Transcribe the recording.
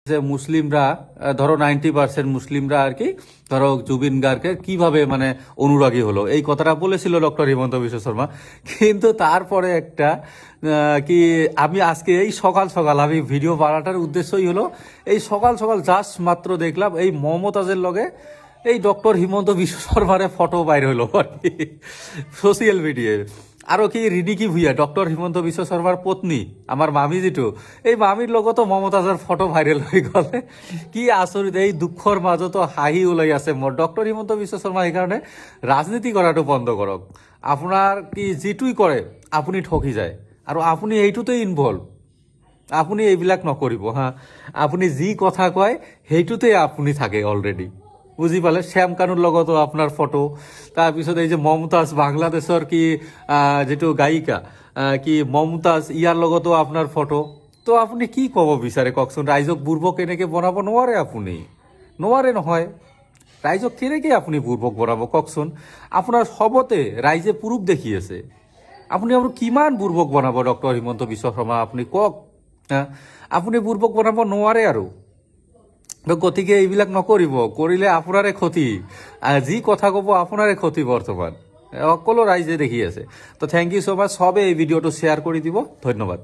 যে মুসলিমরা ধরো 90% মুসলিমরা আর কি ধরো জুবিন গার্গের কিভাবে মানে অনুরাগী হলো এই কথাটা বলেছিল ডক্টর হিমন্ত বিশ্ব শর্মা। কিন্তু তারপরে একটা কি আমি আজকে এই সকাল সকাল আমি ভিডিও বানাটার উদ্দেশ্যই হলো এই সকাল সকাল জাস্ট মাত্র দেখলাম এই মমতাজের লগে এই ডক্টর হিমন্ত বিশ্ব শর্মার ফটো বাইর হলো আর কি সোশ্যাল মিডিয়ায়। আরও কি রিনিকি ভুইয়া ডক্টর হিমন্ত বিশ্ব শর্মার পত্নী আমার মামি যেটু এই মামির লগত মমতাজের ফটো ভাইরাল হয়ে গেলে কি আচরিত এই দুঃখর মাজত হাঁহি ওলাই আছে মোর ডক্টর হিমন্ত বিশ্ব শর্মা সেইকাৰণে ৰাজনীতি কৰাটো বন্ধ কৰক। আপোনাৰ কি যিটোই কৰে আপুনি ঠকি যায় আৰু আপুনি এইটোতে ইনভলভ। আপুনি এইবিলাক নকৰিব হা, আপুনি যি কথা কয় সেইটোতে আপুনি থাকে অলৰেডি বুঝি পালে। শ্যাম কানুৰ লগতো আপনাৰ ফটো, তাৰপিছত এই যে মমতাজ বাংলাদেশৰ কি যিটো গায়িকা কি মমতাজ ইয়াৰ লগতো আপোনাৰ ফটো। তো আপুনি কি ক'ব বিচাৰে কওকচোন, ৰাইজক বুৰ্বক এনেকৈ বনাব নোৱাৰে আপুনি, নোৱাৰে নহয়। ৰাইজক কেনেকৈ আপুনি বুৰ্বক বনাব কওকচোন, আপোনাৰ সবতে ৰাইজে পুৰুষ দেখি আছে, আপুনি আৰু কিমান বুৰ্বক বনাব ডক্টৰ হিমন্ত বিশ্ব শৰ্মা আপুনি কওক। আপুনি বুৰ্বক বনাব নোৱাৰে আৰু। গতিকে এইবিলাক নকৰিব, কৰিলে আপোনাৰে ক্ষতি, যি কথা ক'ব আপোনাৰে ক্ষতি বৰ্তমান সকলো ৰাইজে দেখি আছে। তো থেংক ইউ ছ' মাছ, সবে এই ভিডিঅ'টো শ্বেয়াৰ কৰি দিব, ধন্যবাদ।